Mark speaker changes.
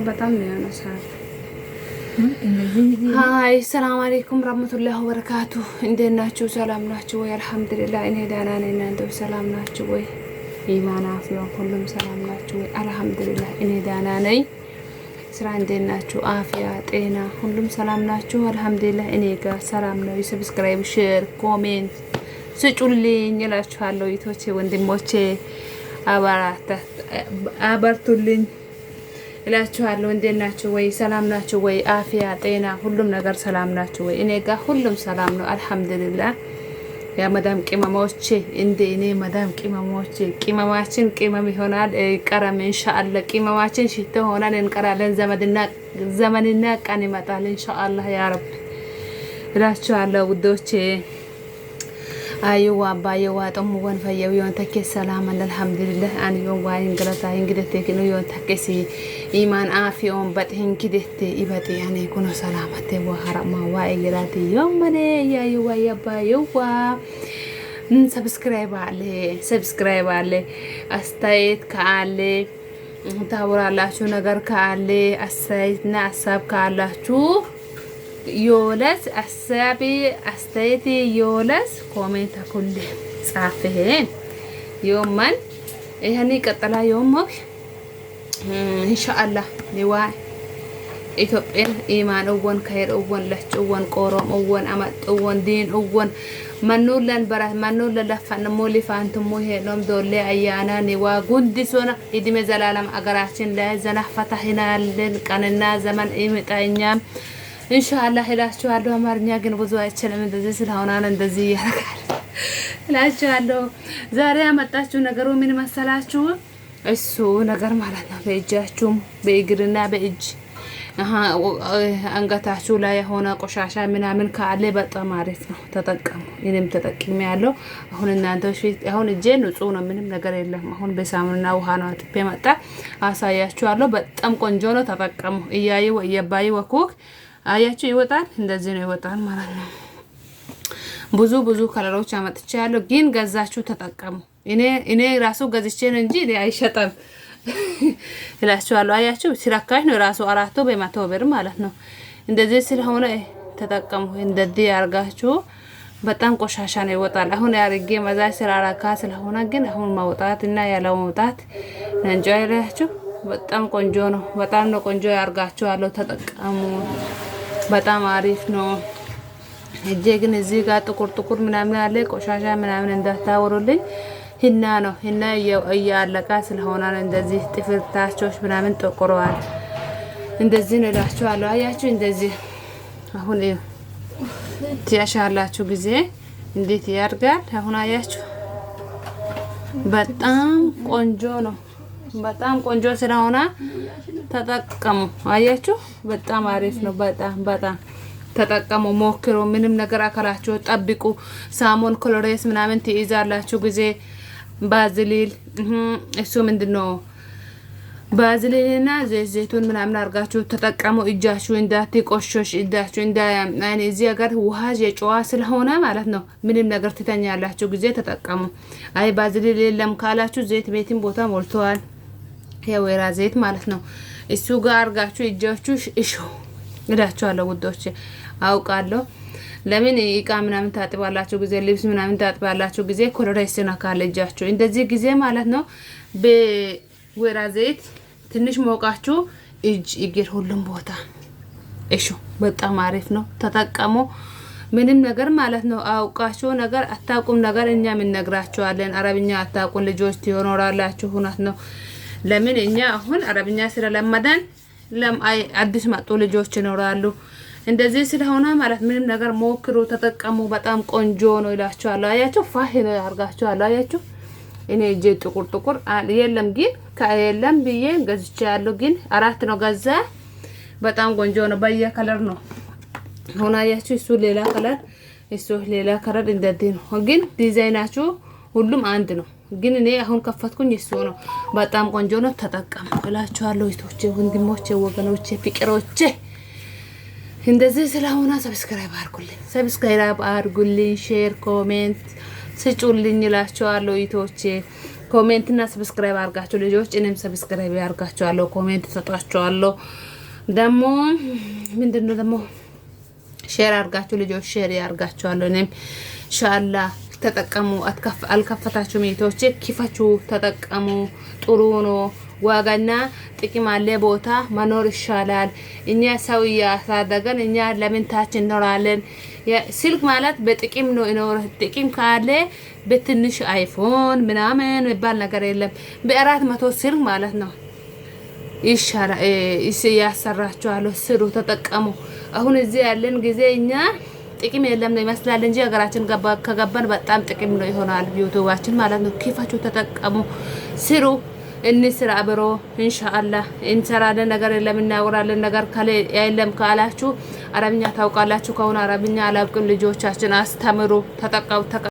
Speaker 1: በጣም ነው ያነሳል። ሃይ ሰላም አለይኩም ረህመቱላሂ ወበረካቱ። እንዴት ናችሁ? ሰላም ናችሁ ወይ? አልሐምዱሊላህ እኔ ደህና ነኝ። እናንተው ሰላም ናችሁ ወይ? ኢማን አፍያ ሁሉም ሰላም ናችሁ ወይ? አልሐምዱሊላህ እኔ ደህና ነኝ። ስራ እንዴት ናችሁ? አፍያ ጤና ሁሉም ሰላም ናችሁ? አልሐምዱሊላህ እኔ ጋር ሰላም ነው። ሰብስክራይብ፣ ሼር፣ ኮሜንት ስጩልኝ እላችኋለሁ። እህቶቼ ወንድሞቼ አበርቱልኝ እላችኋለሁ። እንዴት ናችሁ ወይ? ሰላም ናችሁ ወይ? አፍያ ጤና ሁሉም ነገር ሰላም ናችሁ ወይ? እኔ ጋር ሁሉም ሰላም ነው አልሐምዱሊላህ። ያ መዳም ቅመሞቼ እንደ እኔ መዳም ቅመሞቼ ቅመማችን ቅመም ይሆናል ቀረም ኢንሻአላህ። ቅመማችን ሽቶ ሆናል እንቀራለን። ዘመንና ቀን ይመጣል ኢንሻአላህ ያ ረብ እላችኋለሁ ውዶቼ። አዩዋ አባየዋ ጠሙ ወን ፈየው ዮን ተከ ሰላም አልሐምዱሊላህ አን ዮን ዋይን ገለታ እንግዲህ ተከኑ ዮን ተከሲ ኢማን አፊዮን በጥህን ግዴት ይበጥ ያኔ ኩኖ ሰላማቴ ወሐራማ ዋይ ገላቲ ዮን መኔ ያዩዋ ያባየዋ ሰብስክራይብ አለ አስተያየት ካለ ታወራላችሁ ነገር ካለ አስተያየትና ሀሳብ ካላችሁ يولس أسابي أستيتي يولس كومنت كل صافين يوما هني قطلا يومك إن شاء الله لواء إثيوبيا إيمان أول خير أول لحج أول قرام أول أمد أول دين أول منولن برا منولن لفن مولي فانتم موه لهم دولة أيانا نوا قدسونا إدي مزلالم أجراشين لا زنح فتحنا للكننا زمن إيمت أيام ኢንሻአላህ እላችኋለሁ። አማርኛ ግን ብዙ አይችልም እንደዚህ ስለሆነ እንደዚህ ያረጋል እላችኋለሁ። ዛሬ ያመጣችሁ ነገሩ ምን መሰላችሁ? እሱ ነገር ማለት ነው በእጃችሁም በእግርና በእጅ አንገታችሁ ላይ የሆነ ቆሻሻ ምናምን ካለ በጣም አሪፍ ነው፣ ተጠቀሙ። እኔም ተጠቅሜያለሁ። አሁን እናንተ አሁን እጄ ንጹህ ነው፣ ምንም ነገር የለም። አሁን በሳሙና ውሃ ነው አጥቤ መጣ አሳያችኋለሁ። በጣም ቆንጆ ነው፣ ተጠቀሙ። እያዩ እየባዩ ወኩክ አያችሁ ይወጣል፣ እንደዚህ ነው ይወጣል ማለት ነው። ብዙ ከለሮች አመጥቻለሁ፣ ግን ገዛችሁ ተጠቀሙ። እኔ ራሱ ገዝቼ ነው እንጂ አይሸጠም እላችኋለሁ። አያችሁ ሲራካሽ ነው ራሱ 400 ብር ማለት ነው። እንደዚህ ስለሆነ ተጠቀሙ። እንደዚህ ያርጋችሁ በጣም ቆሻሻ ነው ይወጣል። አሁን ያርጌ መዛጅ ስላራካ ስለሆነ ግን አሁን ማውጣት እና ያለው ማውጣት እንጃ ያላችሁ በጣም ቆንጆ ነው። በጣም ነው ቆንጆ ያርጋችኋለሁ፣ ተጠቀሙ። በጣም አሪፍ ነው። እጄ ግን እዚህ ጋር ጥቁር ምናምን አለ ቆሻሻ ምናምን እንዳታወሩልኝ። ሂና ነው ሂና እያለቃ ስለሆነ እንደዚህ ጥፍርታቾች ምናምን ጠቆረዋል። እንደዚህ ነው እላችኋለሁ። አያችሁ እንደዚህ አሁን ትያሻላችሁ ጊዜ እንዴት ያርጋል። አሁን አያችሁ በጣም ቆንጆ ነው። በጣም ቆንጆ ስለሆነ ተጠቀሙ። አያችሁ በጣም አሪፍ ነው። በጣም ተጠቀሙ፣ ሞክሩ። ምንም ነገር አካላችሁ ጠብቁ። ሳሞን ኮሎሬስ ምናምን ትይዛላችሁ ጊዜ ባዝሊል እሱ ምንድነው ባዝሊልና ዘይቱን ምናምን አርጋችሁ ተጠቀሙ። እጃችሁ እንዳትቆሽሽ እጃችሁ እኔ እዚህ ሀገር ውሃ የጨዋ ስለሆነ ማለት ነው ምንም ነገር ትተኛላችሁ ጊዜ ተጠቀሙ። አይ ባዝሊል የለም ካላችሁ ዘይት ቤትን ቦታ ሞልቷል። የወይራ ዘይት ማለት ነው። እሱ ጋር አርጋችሁ እጃችሁ እሹ እላችኋለሁ ውዶች። አውቃለሁ ለምን እቃ ምናምን ታጥባላችሁ ጊዜ ልብስ ምናምን ታጥባላችሁ ጊዜ ኮሎሬስ ነካለ እጃችሁ እንደዚህ ጊዜ ማለት ነው። በወይራ ዘይት ትንሽ ሞቃችሁ እጅ እግር ሁሉም ቦታ እሹ በጣም አሪፍ ነው፣ ተጠቀሙ። ምንም ነገር ማለት ነው አውቃችሁ ነገር አታቁም ነገር እኛ ምን ነግራችኋለን። አረብኛ አታቁን ልጆች ትኖራላችሁ ሁነት ነው። ለምን እኛ አሁን አረብኛ ስለለመደን አዲስ መጡ ልጆች ይኖራሉ። እንደዚህ ስለሆነ ማለት ምንም ነገር ሞክሩ፣ ተጠቀሙ። በጣም ቆንጆ ነው እላችኋለሁ። አያችሁ ፋሂን አርጋችኋለሁ። አያችሁ እኔ እጄ ጥቁር የለም ግን ከየለም ብዬ ገዝቻለሁ፣ ግን 4 ነው ገዛ። በጣም ቆንጆ ነው፣ በየከለር ነው። አሁን አያችሁ እሱ ሌላ ከለር እንደዚህ ነው፣ ግን ዲዛይናችሁ ሁሉም አንድ ነው። ግን እኔ አሁን ከፈትኩኝ እሱ ነው። በጣም ቆንጆ ነው፣ ተጠቀሙ እላችኋለሁ። እህቶቼ ወንድሞቼ ወገኖቼ ፍቅሮቼ እንደዚህ ስለሆነ ሰብስክራይብ አድርጉልኝ፣ ሼር ኮሜንት ስጩልኝ እላችኋለሁ። እህቶቼ ኮሜንት እና ሰብስክራይብ አድርጋችሁ ልጆች፣ እኔም ሰብስክራይብ ያርጋችኋለሁ፣ ኮሜንት ሰጣችኋለሁ። ደግሞ ምንድነው ደግሞ ሼር አድርጋችሁ ልጆች፣ ሼር ያርጋችኋለሁ። እኔም ኢንሻአላህ ተጠቀሙ። አልከፈታችሁ ሚቶቼ ክፈቹ፣ ተጠቀሙ። ጥሩ ነው። ዋጋና ጥቅም አለ ቦታ መኖር ይሻላል። እኛ ሰው ያሳደገን እኛ ለምን ታች እንኖራለን? ስልክ ማለት በጥቅም ነው ይኖር። ጥቅም ካለ በትንሽ አይፎን ምናምን የሚባል ነገር የለም። በ400 ስልክ ማለት ነው ይሻላል። ያሰራችኋለሁ፣ ስሩ፣ ተጠቀሙ። አሁን እዚህ ያለን ጊዜ እኛ ጥቅም የለም ነው ይመስላል እንጂ ሀገራችን ከገባን በጣም ጥቅም ነው ይሆናል ዩቲዩባችን ማለት ነው። ክፈቹ፣ ተጠቀሙ፣ ስሩ። እንስራ አብሮ ኢንሻአላህ እንሰራለን። ነገር የለም እናወራለን። ነገር ካለ የለም ካላችሁ አረብኛ ታውቃላችሁ ከሆነ አረብኛ አላውቅም ልጆቻችን አስተምሩ፣ ተጠቀሙ።